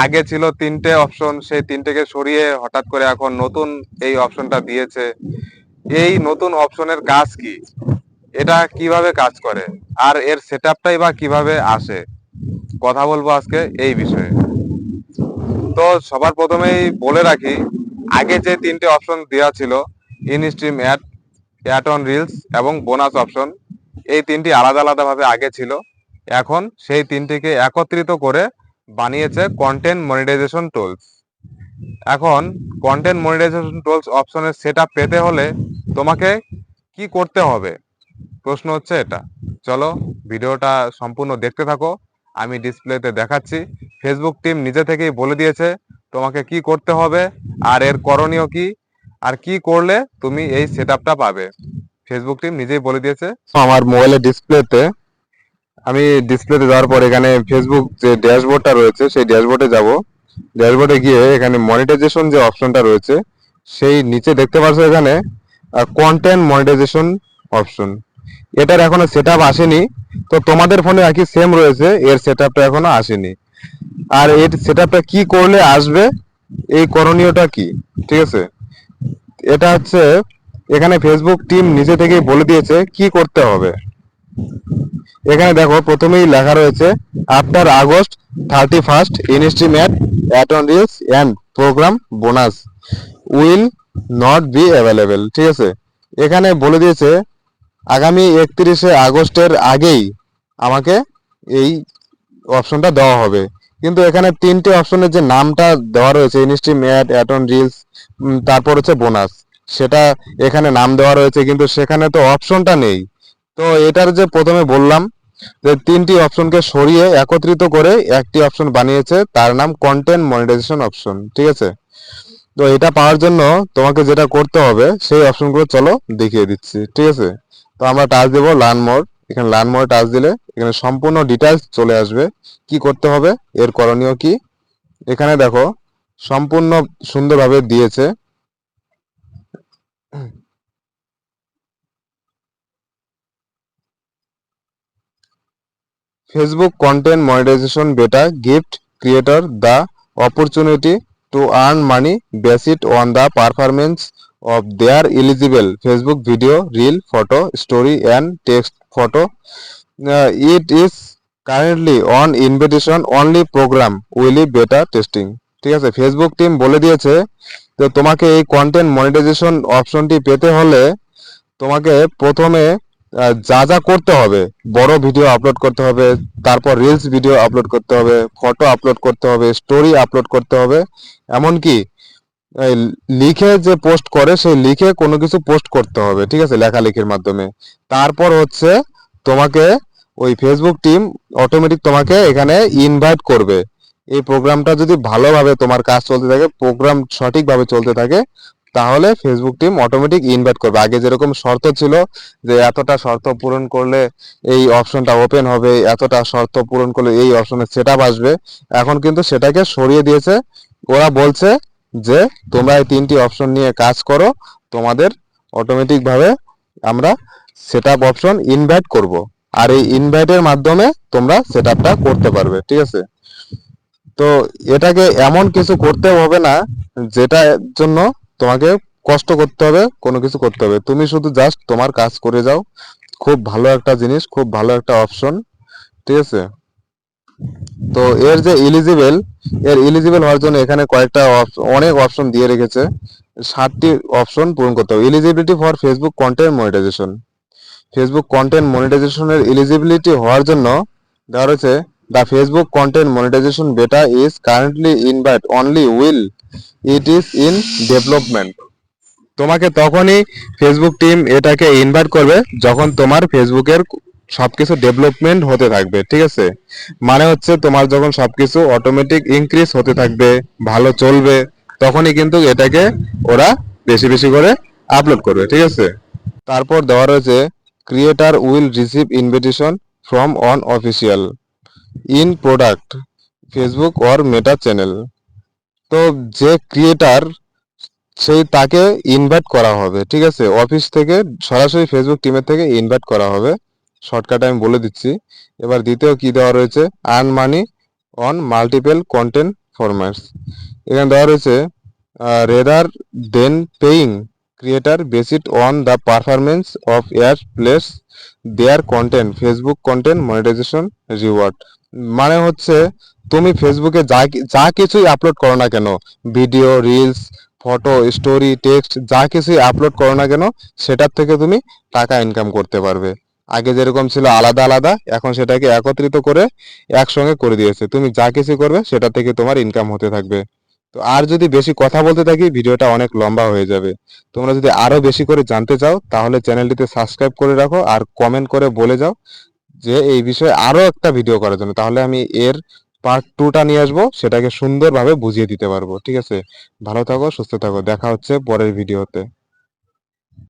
আগে ছিল তিনটে অপশন, সেই তিনটেকে সরিয়ে হঠাৎ করে এখন নতুন এই অপশনটা দিয়েছে। এই নতুন অপশনের কাজ কি, এটা কিভাবে কাজ করে, আর এর সেটআপটাই বা কিভাবে আসে, কথা বলবো আজকে এই বিষয়ে। তো সবার প্রথমেই বলে রাখি, আগে যে তিনটে অপশন দেওয়া ছিল, in stream ad, ad on reels এবং বোনাস অপশন, এই তিনটি আলাদা আলাদা ভাবে আগে ছিল। এখন সেই তিনটিকে একত্রিত করে বানিয়েছে কন্টেন্ট মনিটাইজেশন টুলস। এখন কন্টেন্ট মনিটাইজেশন টুলস অপশনের সেটআপ পেতে হলে তোমাকে কি করতে হবে, প্রশ্ন হচ্ছে এটা। চলো ভিডিওটা সম্পূর্ণ দেখতে থাকো, আমি ডিসপ্লেতে দেখাচ্ছি। ফেসবুক টিম নিজে থেকেই বলে দিয়েছে তোমাকে কি করতে হবে, আর এর করণীয় কি, আর কি করলে তুমি এই সেটআপটা পাবে। ফেসবুক টিম নিজেই বলে দিয়েছে। আমার মোবাইলের ডিসপ্লেতে, আমি ডিসপ্লেতে যাওয়ার পর এখানে ফেসবুক যে ড্যাশবোর্ডটা রয়েছে সেই ড্যাশবোর্ডে যাব। ড্যাশবোর্ডে গিয়ে এখানে মনিটাইজেশন যে অপশনটা রয়েছে সেই নিচে দেখতে পাচ্ছ এখানে কন্টেন্ট মনিটাইজেশন অপশন, এটার এখনো সেটআপ আসেনি। তো তোমাদের ফোনে একই সেম রয়েছে, এর সেটআপটা এখনো আসেনি। আর এর সেটআপটা কি করলে আসবে, এই করণীয়টা কি, ঠিক আছে। এটা হচ্ছে এখানে ফেসবুক টিম নিজে থেকেই বলে দিয়েছে কি করতে হবে। এখানে দেখো প্রথমেই লেখা রয়েছে after August 31 instream ad on reels and program bonus will not be available, ঠিক আছে। এখানে বলে দিয়েছে আগামী 31শে আগস্টের আগেই আমাকে এই অপশনটা দেওয়া হবে। কিন্তু এখানে তিনটে অপশনের যে নামটা দেওয়া রয়েছে, instream ad, ad on reels, তারপর হচ্ছে বোনাস, সেটা এখানে নাম দেওয়া রয়েছে কিন্তু সেখানে তো অপশনটা নেই। তো এটার যে প্রথমে বললাম যে তিনটি অপশনকে সরিয়ে একত্রিত করে একটি অপশন বানিয়েছে, তার নাম কন্টেন্ট মনিটাইজেশন অপশন, ঠিক আছে। তো এটা পাওয়ার জন্য তোমাকে যেটা করতে হবে সেই অপশনগুলো চলো দেখিয়ে দিচ্ছি, ঠিক আছে। তো আমরা টাচ দেবো লার্ন মোর, এখানে লার্ন মোরে টাচ দিলে এখানে সম্পূর্ণ ডিটেলস চলে আসবে কি করতে হবে, এর করণীয় কি। এখানে দেখো সম্পূর্ণ সুন্দরভাবে দিয়েছে। Facebook content monetization beta gift creator the opportunity to earn money based on the performance of their eligible Facebook video, reel, photo, story and text photo. It is currently on invitation only program will beta testing, ঠিক আছে। Facebook team বলে দিয়েছে যে তোমাকে এই content monetization অপশনটি পেতে হলে তোমাকে প্রথমে যা যা করতে হবে, বড় ভিডিও আপলোড করতে হবে, তারপর রিলস ভিডিও আপলোড করতে হবে, ফটো আপলোড করতে হবে, স্টোরি আপলোড করতে হবে, এমনকি লিখে যে পোস্ট করে সেই লিখে কোনো কিছু পোস্ট করতে হবে, ঠিক আছে, লেখালেখির মাধ্যমে। তারপর হচ্ছে তোমাকে ওই ফেসবুক টিম অটোমেটিক তোমাকে এখানে ইনভাইট করবে। এই প্রোগ্রামটা যদি ভালোভাবে তোমার কাজ চলতে থাকে, প্রোগ্রাম সঠিকভাবে চলতে থাকে, তাহলে ফেসবুক টিম অটোমেটিক ইনভাইট করবে। আগে যেরকম শর্ত ছিল যে এতটা শর্ত পূরণ করলে এই অপশনটা ওপেন হবে, এতটা শর্ত পূরণ করলে এই অপশনের সেটআপ আসবে, এখন কিন্তু সেটাকে সরিয়ে দিয়েছে। ওরা বলছে যে তোমরা এই তিনটি অপশন নিয়ে কাজ করো, তোমাদের অটোমেটিক ভাবে আমরা সেটআপ অপশন ইনভাইট করব, আর এই ইনভাইটের মাধ্যমে তোমরা সেটআপটা করতে পারবে, ঠিক আছে। তো এটাকে এমন কিছু করতে হবে না যেটার জন্য তোমাকে কষ্ট করতে হবে, কোনো কিছু করতে হবে, তুমি শুধু জাস্ট তোমার কাজ করে যাও। খুব ভালো একটা জিনিস, খুব ভালো একটা অপশন, ঠিক আছে। তো এর যে এলিজিবল, এর এলিজিবল হওয়ার জন্য এখানে কয়েকটা অনেক অপশন দিয়ে রেখেছে, 7টি অপশন পূরণ করতে হবে। Eligibility for Facebook content monetization, Facebook content মনিটাইজেশনের এলিজিবিলিটি হওয়ার জন্য দেওয়া রয়েছে the Facebook content monetization beta is currently invite only will it is in development. তোমাকে তখনই ফেসবুক টিম এটাকে ইনভাইট করবে যখন তোমার ফেসবুকের সবকিছু ডেভেলপমেন্ট হতে থাকবে, ঠিক আছে। মানে হচ্ছে তোমার যখন সবকিছু অটোমেটিক ইনক্রিজ হতে থাকবে, ভালো চলবে, তখনই কিন্তু এটাকে ওরা বেশি বেশি করে আপলোড করবে, ঠিক আছে। তারপর দেওয়া রয়েছে creator will receive invitation from on official in product Facebook or meta channel. তো যে ক্রিয়েটার সেই তাকে ইনভাইট করা হবে, ঠিক আছে, অফিস থেকে সরাসরি ফেসবুক টিমের থেকে ইনভাইট করা হবে। শর্টকাট আমি বলে দিচ্ছি। এবার দ্বিতীয় কি দেওয়া রয়েছে, earn money on multiple content formats. এখানে দেওয়া রয়েছে rather than paying creator based on the performance of where place their content Facebook content monetization reward. মানে হচ্ছে তুমি ফেসবুকে যা কিছুই আপলোড করো না কেন, video, reels, photo, story, text, যা কিছুই আপলোড করো না কেন, সেটার থেকে তুমি টাকা ইনকাম করতে পারবে। আগে যেরকম ছিল আলাদা আলাদা, এখন সেটাকে একত্রিত করে একসঙ্গে করে দিয়েছে। তুমি যা কিছু করবে সেটা থেকে তোমার ইনকাম হতে থাকবে। তো আর যদি বেশি কথা বলতে থাকি ভিডিওটা অনেক লম্বা হয়ে যাবে। তোমরা যদি আরো বেশি করে জানতে চাও তাহলে চ্যানেলটিতে সাবস্ক্রাইব করে রাখো আর কমেন্ট করে বলে যাও যে এই বিষয়ে আরো একটা ভিডিও করার জন্য। তাহলে আমি এর পার্ট 2টা নিয়ে আসবো, সেটাকে সুন্দরভাবে বুঝিয়ে দিতে পারবো। ঠিক আছে, ভালো থাকো, সুস্থ থাকো, দেখা হচ্ছে পরের ভিডিওতে।